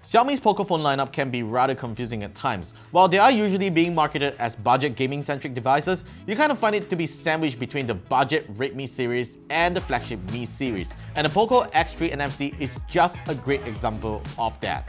Xiaomi's POCO phone lineup can be rather confusing at times. While they are usually being marketed as budget gaming-centric devices, you kind of find it to be sandwiched between the budget Redmi series and the flagship Mi series. And the POCO X3 NFC is just a great example of that.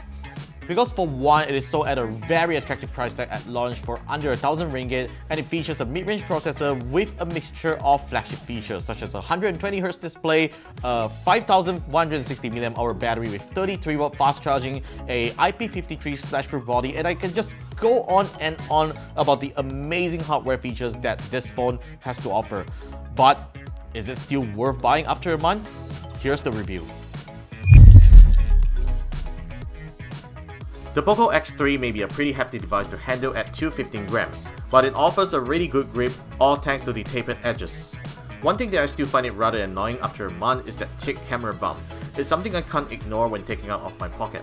Because for one, it is sold at a very attractive price tag at launch for under 1,000 ringgit, and it features a mid-range processor with a mixture of flagship features such as a 120Hz display, a 5,160 mAh battery with 33W fast charging, a IP53 splash-proof body, and I can just go on and on about the amazing hardware features that this phone has to offer. But is it still worth buying after a month? Here's the review. The POCO X3 may be a pretty hefty device to handle at 215 grams, but it offers a really good grip, all thanks to the tapered edges. One thing that I still find it rather annoying after a month is that thick camera bump. It's something I can't ignore when taking it out of my pocket.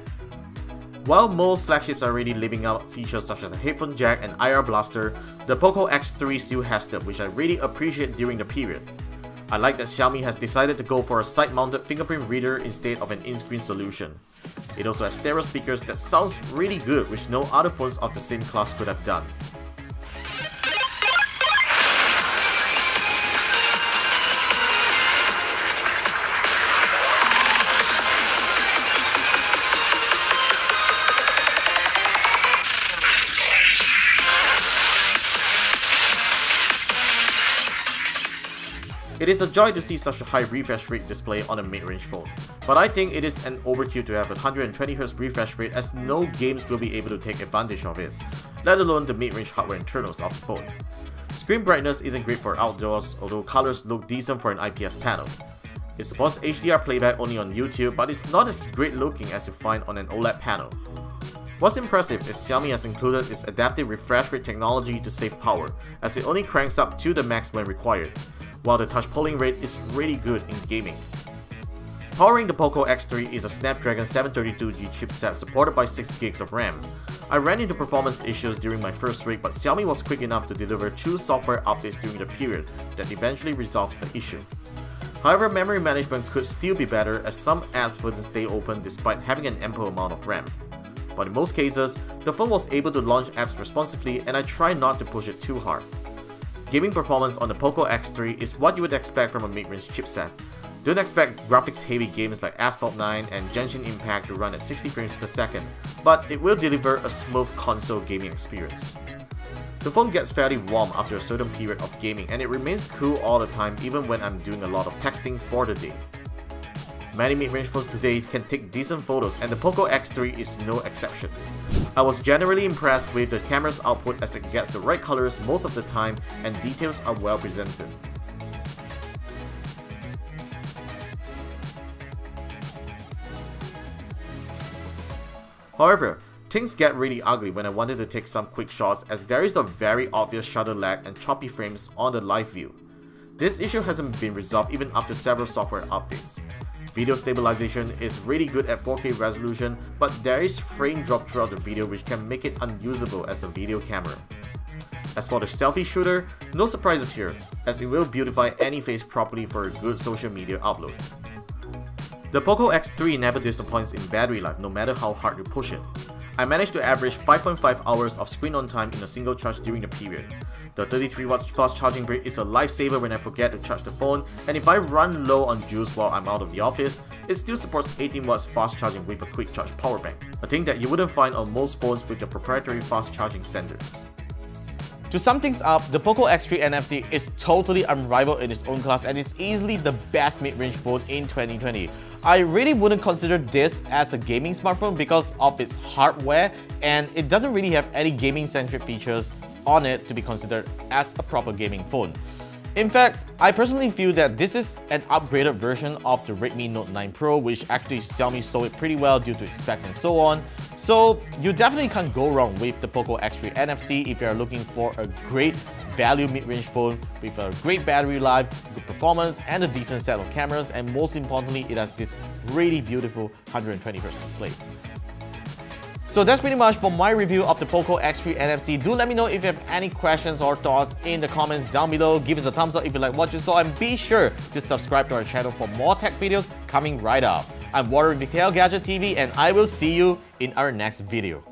While most flagships are already living out features such as a headphone jack and IR blaster, the POCO X3 still has them, which I really appreciate during the period. I like that Xiaomi has decided to go for a side-mounted fingerprint reader instead of an in-screen solution. It also has stereo speakers that sounds really good, which no other phones of the same class could have done. It is a joy to see such a high refresh rate display on a mid-range phone, but I think it is an overkill to have a 120Hz refresh rate, as no games will be able to take advantage of it, let alone the mid-range hardware internals of the phone. Screen brightness isn't great for outdoors, although colors look decent for an IPS panel. It supports HDR playback only on YouTube, but it's not as great looking as you find on an OLED panel. What's impressive is Xiaomi has included its adaptive refresh rate technology to save power, as it only cranks up to the max when required, while the touch polling rate is really good in gaming. Powering the POCO X3 is a Snapdragon 732G chipset supported by 6GB of RAM. I ran into performance issues during my first week, but Xiaomi was quick enough to deliver 2 software updates during the period that eventually resolves the issue. However, memory management could still be better, as some apps wouldn't stay open despite having an ample amount of RAM. But in most cases, the phone was able to launch apps responsively, and I try not to push it too hard. Gaming performance on the POCO X3 is what you would expect from a mid-range chipset. Don't expect graphics-heavy games like Asphalt 9 and Genshin Impact to run at 60 frames per second, but it will deliver a smooth console gaming experience. The phone gets fairly warm after a certain period of gaming, and it remains cool all the time even when I'm doing a lot of texting for the day. Many mid-range phones today can take decent photos, and the POCO X3 is no exception. I was generally impressed with the camera's output, as it gets the right colors most of the time and details are well presented. However, things get really ugly when I wanted to take some quick shots, as there is a very obvious shutter lag and choppy frames on the live view. This issue hasn't been resolved even after several software updates. Video stabilization is really good at 4K resolution, but there is frame drop throughout the video which can make it unusable as a video camera. As for the Selfie Shooter, no surprises here, as it will beautify any face properly for a good social media upload. The POCO X3 never disappoints in battery life, no matter how hard you push it. I managed to average 5.5 hours of screen on time in a single charge during the period. The 33W fast charging rate is a lifesaver when I forget to charge the phone, and if I run low on juice while I'm out of the office, it still supports 18W fast charging with a quick charge power bank, a thing that you wouldn't find on most phones with the proprietary fast charging standards. To sum things up, the POCO X3 NFC is totally unrivaled in its own class and is easily the best mid-range phone in 2020. I really wouldn't consider this as a gaming smartphone because of its hardware, and it doesn't really have any gaming-centric features on it to be considered as a proper gaming phone. In fact, I personally feel that this is an upgraded version of the Redmi Note 9 Pro, which actually Xiaomi sold it pretty well due to its specs and so on. So you definitely can't go wrong with the POCO X3 NFC if you are looking for a great value mid-range phone with a great battery life, good performance, and a decent set of cameras, and most importantly, it has this really beautiful 120Hz display. So that's pretty much for my review of the POCO X3 NFC. Do let me know if you have any questions or thoughts in the comments down below. Give us a thumbs up if you like what you saw, and be sure to subscribe to our channel for more tech videos coming right up. I'm Warren with KLGadgetTV, and I will see you in our next video.